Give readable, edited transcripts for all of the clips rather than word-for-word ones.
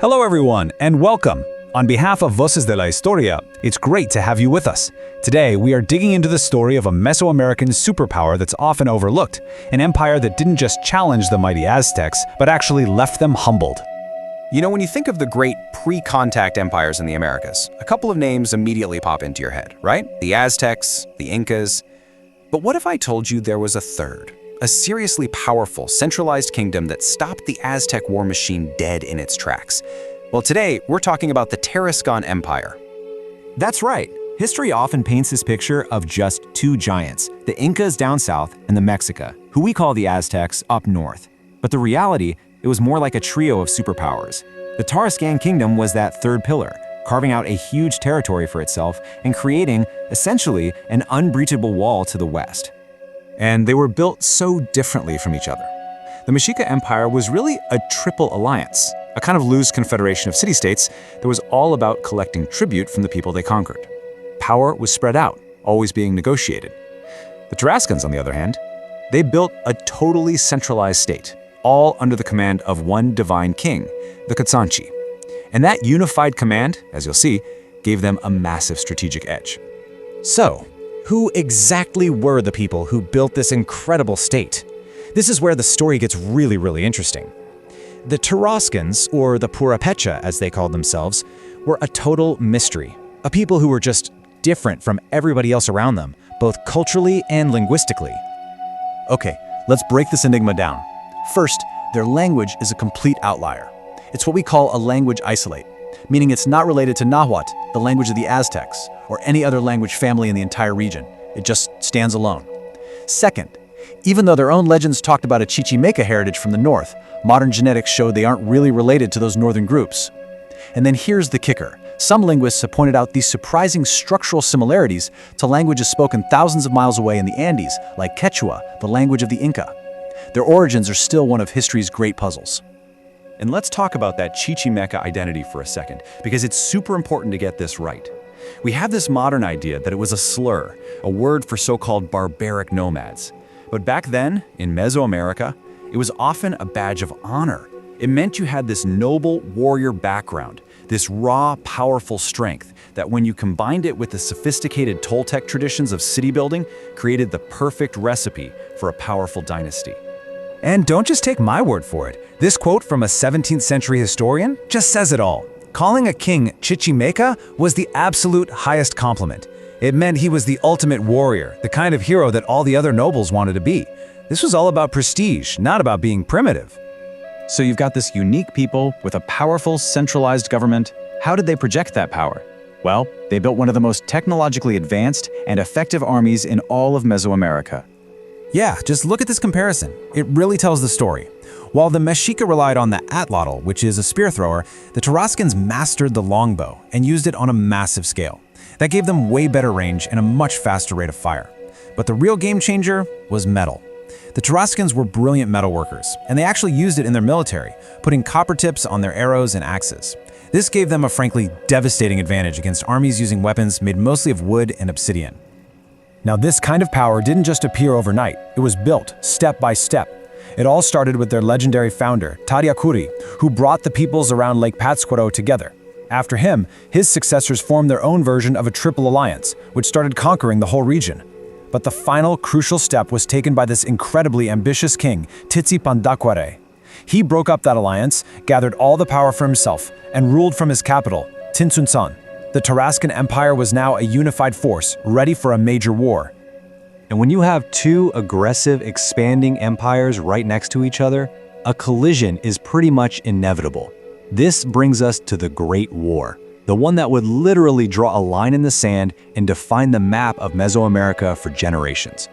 Hello everyone, and welcome! On behalf of Voces de la Historia, it's great to have you with us. Today, we are digging into the story of a Mesoamerican superpower that's often overlooked, an empire that didn't just challenge the mighty Aztecs, but actually left them humbled. You know, when you think of the great pre-contact empires in the Americas, a couple of names immediately pop into your head, right? The Aztecs, the Incas. But what if I told you there was a third? A seriously powerful, centralized kingdom that stopped the Aztec war machine dead in its tracks. Well, today, we're talking about the Tarascan Empire. That's right. History often paints this picture of just two giants, the Incas down south and the Mexica, who we call the Aztecs, up north. But the reality, it was more like a trio of superpowers. The Tarascan kingdom was that third pillar, carving out a huge territory for itself and creating, essentially, an unbreachable wall to the west. And they were built so differently from each other. The Mexica Empire was really a triple alliance, a kind of loose confederation of city-states that was all about collecting tribute from the people they conquered. Power was spread out, always being negotiated. The Tarascans, on the other hand, they built a totally centralized state, all under the command of one divine king, the Quetzalchi. And that unified command, as you'll see, gave them a massive strategic edge. So, who exactly were the people who built this incredible state? This is where the story gets really interesting. The Tarascans, or the Purépecha as they called themselves, were a total mystery, a people who were just different from everybody else around them, both culturally and linguistically. Okay, let's break this enigma down. First, their language is a complete outlier. It's what we call a language isolate, meaning it's not related to Nahuatl, the language of the Aztecs, or any other language family in the entire region. It just stands alone. Second, even though their own legends talked about a Chichimeca heritage from the north, modern genetics showed they aren't really related to those northern groups. And then here's the kicker. Some linguists have pointed out these surprising structural similarities to languages spoken thousands of miles away in the Andes, like Quechua, the language of the Inca. Their origins are still one of history's great puzzles. And let's talk about that Chichimeca identity for a second, because it's super important to get this right. We have this modern idea that it was a slur, a word for so-called barbaric nomads. But back then, in Mesoamerica, it was often a badge of honor. It meant you had this noble warrior background, this raw, powerful strength that when you combined it with the sophisticated Toltec traditions of city building, created the perfect recipe for a powerful dynasty. And don't just take my word for it. This quote from a 17th century historian just says it all. Calling a king Chichimeca was the absolute highest compliment. It meant he was the ultimate warrior, the kind of hero that all the other nobles wanted to be. This was all about prestige, not about being primitive. So you've got this unique people with a powerful, centralized government. How did they project that power? Well, they built one of the most technologically advanced and effective armies in all of Mesoamerica. Yeah, just look at this comparison. It really tells the story. While the Mexica relied on the atlotl, which is a spear thrower, the Tarascans mastered the longbow and used it on a massive scale. That gave them way better range and a much faster rate of fire. But the real game changer was metal. The Tarascans were brilliant metal workers, and they actually used it in their military, putting copper tips on their arrows and axes. This gave them a frankly devastating advantage against armies using weapons made mostly of wood and obsidian. Now, this kind of power didn't just appear overnight. It was built step by step. It all started with their legendary founder, Tariacuri, who brought the peoples around Lake Pátzcuaro together. After him, his successors formed their own version of a triple alliance, which started conquering the whole region. But the final crucial step was taken by this incredibly ambitious king, Tizipantaccuare. He broke up that alliance, gathered all the power for himself, and ruled from his capital, Tzintzuntzan. The Tarascan Empire was now a unified force, ready for a major war. And when you have two aggressive, expanding empires right next to each other, a collision is pretty much inevitable. This brings us to the Great War, the one that would literally draw a line in the sand and define the map of Mesoamerica for generations.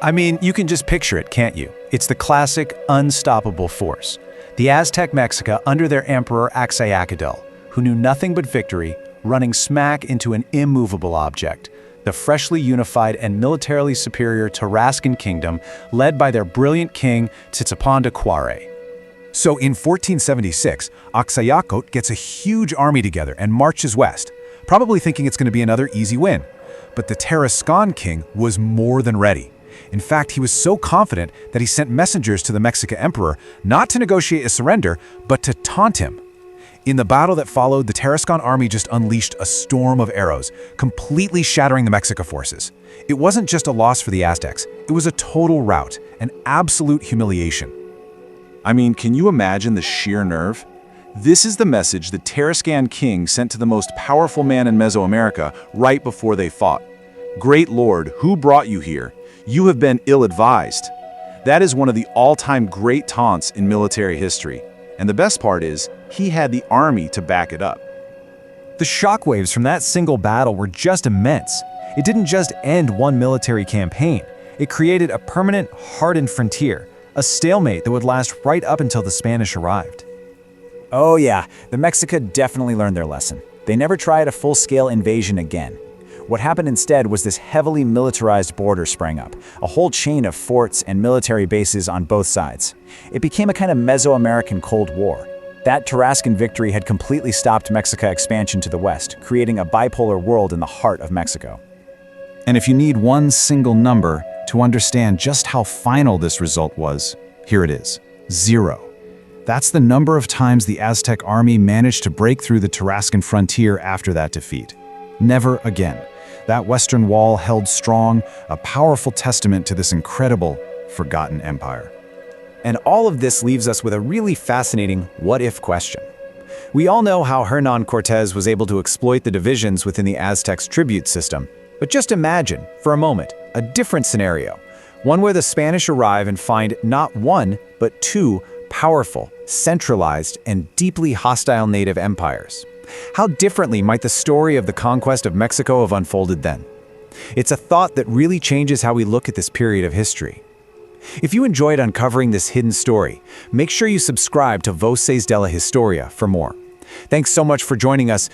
I mean, you can just picture it, can't you? It's the classic, unstoppable force. The Aztec Mexica under their emperor Axayacatl, who knew nothing but victory, running smack into an immovable object, the freshly unified and militarily superior Tarascan kingdom led by their brilliant king Tizipantaccuare. So in 1476, Axayacatl gets a huge army together and marches west, probably thinking it's going to be another easy win. But the Tarascan king was more than ready. In fact, he was so confident that he sent messengers to the Mexican emperor not to negotiate a surrender, but to taunt him. In the battle that followed, the Tarascan army just unleashed a storm of arrows, completely shattering the Mexica forces. It wasn't just a loss for the Aztecs, it was a total rout, an absolute humiliation. I mean, can you imagine the sheer nerve? This is the message the Tarascan king sent to the most powerful man in Mesoamerica right before they fought. Great Lord, who brought you here? You have been ill-advised. That is one of the all-time great taunts in military history. And the best part is, he had the army to back it up. The shockwaves from that single battle were just immense. It didn't just end one military campaign. It created a permanent, hardened frontier, a stalemate that would last right up until the Spanish arrived. Oh yeah, the Mexica definitely learned their lesson. They never tried a full-scale invasion again. What happened instead was this heavily militarized border sprang up, a whole chain of forts and military bases on both sides. It became a kind of Mesoamerican Cold War. That Tarascan victory had completely stopped Mexica expansion to the west, creating a bipolar world in the heart of Mexico. And if you need one single number to understand just how final this result was, here it is: 0. That's the number of times the Aztec army managed to break through the Tarascan frontier after that defeat. Never again. That western wall held strong, a powerful testament to this incredible, forgotten empire. And all of this leaves us with a really fascinating what-if question. We all know how Hernán Cortés was able to exploit the divisions within the Aztecs' tribute system. But just imagine, for a moment, a different scenario. One where the Spanish arrive and find not one, but two powerful, centralized, and deeply hostile native empires. How differently might the story of the conquest of Mexico have unfolded then? It's a thought that really changes how we look at this period of history. If you enjoyed uncovering this hidden story, make sure you subscribe to Voces de la Historia for more. Thanks so much for joining us.